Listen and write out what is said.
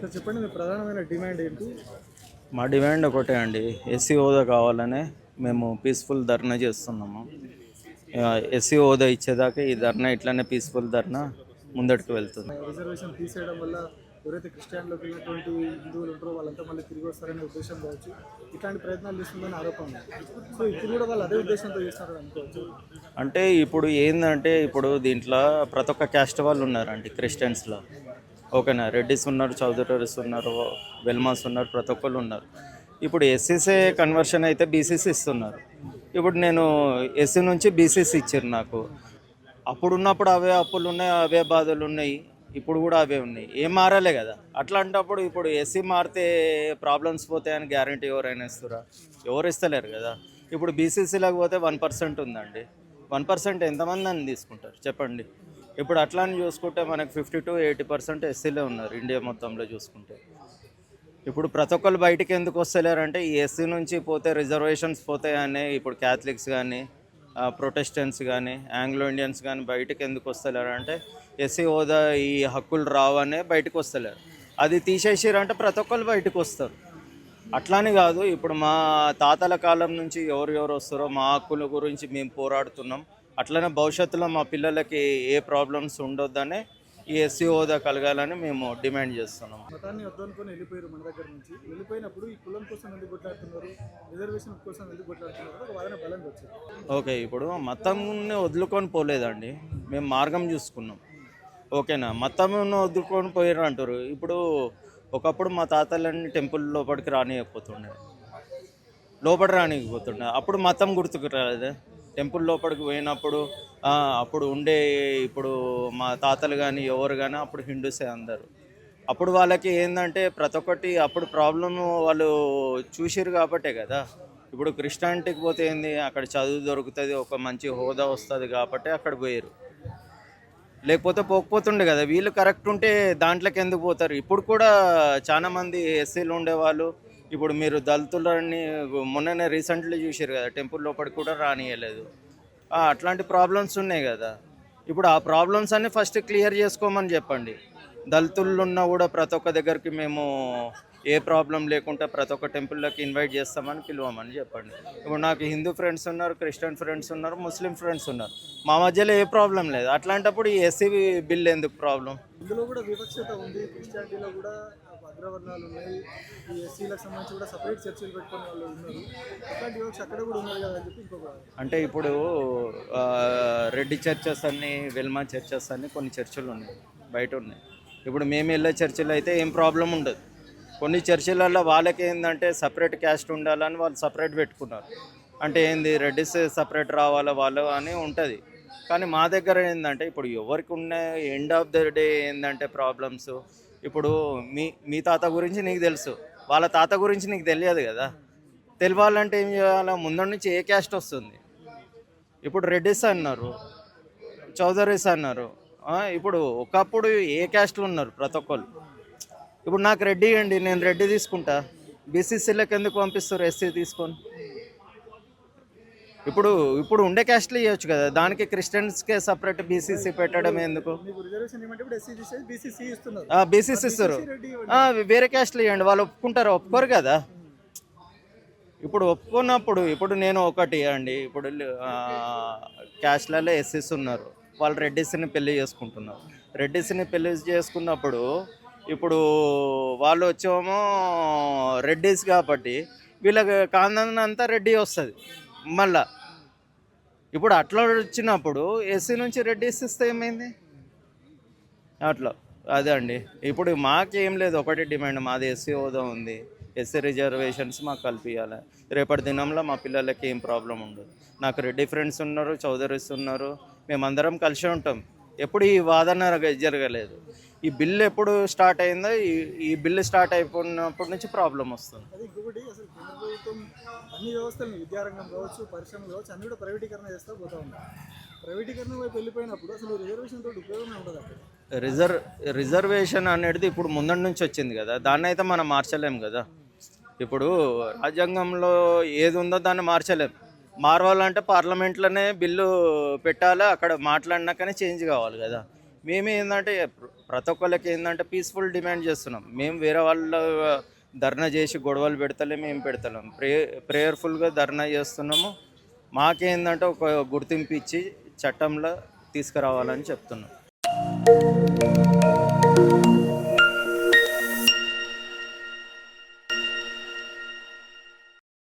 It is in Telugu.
సార్ చెప్పండి, మీ ప్రధానమైన డిమాండ్ ఏంటి? మా డిమాండ్ ఒకటే అండి, ఎస్సీ హోదా కావాలని మేము పీస్ఫుల్ ధర్నా చేస్తున్నాము. ఎస్సీ హోదా ఇచ్చేదాకా ఈ ధర్నా ఇట్లానే పీస్ఫుల్ ధర్నా ముందటికి వెళ్తుంది. రిజర్వేషన్ తీసేయడం వల్ల ఎవరైతే క్రిస్టియన్లోకి వెళ్ళినటువంటి హిందువులు ఉంటారో వాళ్ళంతా మళ్ళీ తిరిగి వస్తారనే ఉద్దేశం కావచ్చు, ఇట్లాంటి ప్రయత్నాలు చేస్తుందని ఆరోపణ ఉంది. సో ఇప్పుడు కూడా వాళ్ళు అదే ఉద్దేశంతో చేస్తున్నారు అనుకోవచ్చు. అంటే ఇప్పుడు ఏంటంటే, ఇప్పుడు దీంట్లో ప్రతి ఒక్క క్యాస్ట్ వాళ్ళు ఉన్నారండి క్రిస్టియన్స్లో. ఓకేనా, రెడ్డిస్ ఉన్నారు, చౌదరీస్ ఉన్నారు, వెల్మాస్ ఉన్నారు, ప్రతి ఒక్కళ్ళు ఉన్నారు. ఇప్పుడు ఎస్సీసీ కన్వర్షన్ అయితే బీసీసీ ఇస్తున్నారు. ఇప్పుడు నేను ఎస్సీ నుంచి బీసీసీ ఇచ్చారు నాకు. అప్పుడు ఉన్నప్పుడు అవే అప్పులు ఉన్నాయి, అవే బాధలు ఉన్నాయి, ఇప్పుడు కూడా అవే ఉన్నాయి, ఏం మారాలే కదా. అట్లాంటప్పుడు ఇప్పుడు ఎస్సీ మారితే ప్రాబ్లమ్స్ పోతాయని గ్యారంటీ ఎవరైనా ఇస్తారా? ఎవరు ఇస్తలేరు కదా. ఇప్పుడు బీసీసీలోకి పోతే 1% ఉందండి. 1% ఎంతమంది అని తీసుకుంటారు చెప్పండి. ఇప్పుడు అట్లా అని చూసుకుంటే మనకు 50 to 80% ఎస్సీలే ఉన్నారు ఇండియా మొత్తంలో చూసుకుంటే. ఇప్పుడు ప్రతి ఒక్కరు బయటికి ఎందుకు వస్తలేరంటే, ఈ ఎస్సీ నుంచి పోతే రిజర్వేషన్స్ పోతాయని ఇప్పుడు క్యాథలిక్స్ కానీ, ప్రొటెస్టెంట్స్ కానీ, ఆంగ్లో ఇండియన్స్ కానీ బయటకు ఎందుకు వస్తలేరు అంటే, ఎస్సీ హోదా ఈ హక్కులు రావనే బయటకు వస్తలేరు. అది తీసేసారంటే ప్రతి ఒక్కరు బయటకు వస్తారు. అట్లానే కాదు, ఇప్పుడు మా తాతల కాలం నుంచి ఎవరు వస్తారో మా హక్కుల గురించి మేము పోరాడుతున్నాం. అట్లనే భవిష్యత్తులో మా పిల్లలకి ఏ ప్రాబ్లమ్స్ ఉండొద్దనే ఈ ఎస్సీ హోదా కలగాలని మేము డిమాండ్ చేస్తున్నాం. మతాన్ని వద్దనుకొని వెళ్ళిపోయారు మన దగ్గర నుంచి. వెళ్ళిపోయినప్పుడు ఈ కులం కోసం ఎందుకు కొట్లాడుతున్నారు, రిజర్వేషన్ కోసం ఎందుకు కొట్లాడుతున్నారు, ఒక వాదన బలంగా వచ్చింది. ఓకే, ఇప్పుడు మతంని వదులుకొని పోలేదండి, మేము మార్గం చూసుకున్నాం. ఓకేనా, మతంను వదులుకొని పోయారు అంటారు. ఇప్పుడు ఒకప్పుడు మా తాతలన్నీ టెంపుల్ లోపలికి రానియకపోతుండే, అప్పుడు మతం గుర్తుకు రాలేదే. టెంపుల్ లోపలికి పోయినప్పుడు అప్పుడు ఉండే, ఇప్పుడు మా తాతలు కానీ ఎవరు కానీ అప్పుడు హిందూసే అందరు. అప్పుడు వాళ్ళకి ఏంటంటే ప్రతి ఒక్కటి అప్పుడు ప్రాబ్లమ్ వాళ్ళు చూసిరు కాబట్టే కదా. ఇప్పుడు క్రిస్టియానిటీకి పోతే ఏంది, అక్కడ చదువు దొరుకుతుంది, ఒక మంచి హోదా వస్తుంది కాబట్టి అక్కడ పోయారు. లేకపోతే పోకపోతుండే కదా. వీళ్ళు కరెక్ట్ ఉంటే దాంట్లోకి ఎందుకు పోతారు? ఇప్పుడు కూడా చాలామంది ఎస్సీలు ఉండేవాళ్ళు, ఇప్పుడు మీరు దళితులని మొన్ననే రీసెంట్లీ చూసారు కదా, టెంపుల్ లోపలికి కూడా రానియలేదు. అట్లాంటి ప్రాబ్లమ్స్ ఉన్నాయి కదా. ఇప్పుడు ఆ ప్రాబ్లమ్స్ అన్నీ ఫస్ట్ క్లియర్ చేసుకోమని చెప్పండి. దళితులు ఉన్నా కూడా ప్రతి ఒక్క దగ్గరికి మేము ఏ ప్రాబ్లం లేకుండా ప్రతి ఒక్క టెంపుల్లోకి ఇన్వైట్ చేస్తామని పిలవమని చెప్పండి. ఇప్పుడు నాకు హిందూ ఫ్రెండ్స్ ఉన్నారు, క్రిస్టియన్ ఫ్రెండ్స్ ఉన్నారు, ముస్లిం ఫ్రెండ్స్ ఉన్నారు, మా మధ్యలో ఏ ప్రాబ్లం లేదు. అట్లాంటప్పుడు ఈ ఎస్సీ బిల్ ఎందుకు ప్రాబ్లం? ఇందులో కూడా వివక్షత ఉంది. క్రిస్టియానిటీలో కూడా అగ్రవర్ణాలు ఉన్నాయి, ఈ ఎస్సీలకు సంబంధించి కూడా సపరేట్ చర్చలు పెట్టుకునే వాళ్ళు ఉన్నారు. అట్లాంటి వివక్ష అక్కడ కూడా ఉన్నారు కదా అని చెప్పి ఇంకొక. అంటే ఇప్పుడు రెడ్డి చర్చెస్ అన్ని, వెల్మా చర్చెస్ అన్ని కొన్ని చర్చలు ఉన్నాయి, బయట ఉన్నాయి. ఇప్పుడు మేము వెళ్ళే చర్చిలో అయితే ఏం ప్రాబ్లం ఉండదు. కొన్ని చర్చిలలో వాళ్ళకి ఏంటంటే సపరేట్ క్యాస్ట్ ఉండాలని వాళ్ళు సపరేట్ పెట్టుకున్నారు. అంటే ఏంది, రెడ్డిస్ సపరేట్ రావాలా వాళ్ళు అని ఉంటుంది. కానీ మా దగ్గర ఏంటంటే, ఇప్పుడు ఎవరికి ఉన్న ఎండ్ ఆఫ్ ద డే ఏంటంటే ప్రాబ్లమ్స్. ఇప్పుడు మీ తాత గురించి నీకు తెలుసు, వాళ్ళ తాత గురించి నీకు తెలియదు కదా. తెలియాలంటే ఏం చేయాలి, ముందు నుంచి ఏ క్యాస్ట్ వస్తుంది. ఇప్పుడు రెడ్డిస్ అన్నారు, చౌదరీస్ అన్నారు. ఇప్పుడు ఒకప్పుడు ఏ క్యాస్ట్లు ఉన్నారు ప్రతి ఒక్కరు. ఇప్పుడు నాకు రెడ్డి అండి, నేను రెడ్డి తీసుకుంటా, బీసీసీలకు ఎందుకు పంపిస్తారు ఎస్సీ తీసుకొని? ఇప్పుడు ఉండే క్యాస్ట్లు ఇవ్వచ్చు కదా, దానికి క్రిస్టియన్స్కే సపరేట్ బీసీసీ పెట్టడం ఎందుకు? బీసీసీ ఇస్తారు, వేరే క్యాస్ట్లు ఇవ్వండి, వాళ్ళు ఒప్పుకుంటారు? ఒప్పుకోరు కదా. ఇప్పుడు ఒప్పుకున్నప్పుడు, ఇప్పుడు నేను ఒకటి అండి, ఇప్పుడు క్యాస్ట్లలో ఎస్సీస్ ఉన్నారు, వాళ్ళు రెడ్డిస్ని పెళ్లి చేసుకుంటున్నారు. రెడ్డిస్ని పెళ్లి చేసుకున్నప్పుడు ఇప్పుడు వాళ్ళు వచ్చేమో రెడ్డిస్ కాబట్టి వీళ్ళకి కాందంతా రెడ్డి వస్తుంది మళ్ళా. ఇప్పుడు అట్లా వచ్చినప్పుడు ఎస్సీ నుంచి రెడ్డిస్ ఇస్తే ఏమైంది అట్లా? అదే అండి, ఇప్పుడు మాకేం లేదు, ఒకటి డిమాండ్ మాది, ఎస్సీ హోదా ఉంది, ఎస్సీ రిజర్వేషన్స్ మాకు కల్పించాలి. రేపటి దినంలో మా పిల్లలకి ఏం ప్రాబ్లం ఉండదు. నాకు రెడ్డి ఫ్రెండ్స్ ఉన్నారు, చౌదరీస్ ఉన్నారు, మేమందరం కలిసి ఉంటాం. ఎప్పుడు ఈ వాదన జరగలేదు. ఈ బిల్లు ఎప్పుడు స్టార్ట్ అయిందో, ఈ బిల్లు స్టార్ట్ అయిపోయినప్పటి నుంచి ప్రాబ్లం వస్తుంది. అది ఇంకొకటి, అసలు కేంద్ర ప్రభుత్వం అన్ని వ్యవస్థలను, విద్యారంగం కావచ్చు, పరిశ్రమలు కావచ్చు, అన్ని కూడా ప్రైవేటీకరణ చేస్తూ పోతా ఉంది. ప్రైవేటీకరణ వైపు వెళ్ళిపోయినప్పుడు అసలు రిజర్వేషన్ తోటి ఉపయోగమే ఉండదు అక్కడ. రిజర్వేషన్ అనేది ఇప్పుడు ముందటి నుంచి వచ్చింది కదా, దాన్ని అయితే మనం మార్చలేం కదా. ఇప్పుడు రాజ్యాంగంలో ఏది ఉందో దాన్ని మార్చలేం. మారవాలంటే పార్లమెంట్లోనే బిల్లు పెట్టాలి, అక్కడ మాట్లాడినాకనే చేంజ్ కావాలి కదా. మేమే ఏంటంటే ప్రతి ఒక్కళ్ళకి ఏంటంటే పీస్ఫుల్ డిమాండ్ చేస్తున్నాం. మేము వేరే వాళ్ళ ధర్నా చేసి గొడవలు పెడతలేము, ఏం పెడతలేము. ప్రేయర్ఫుల్గా ధర్నా చేస్తున్నాము. మాకేందంటే ఒక గుర్తింపు ఇచ్చి చట్టంలో తీసుకురావాలని చెప్తున్నాం.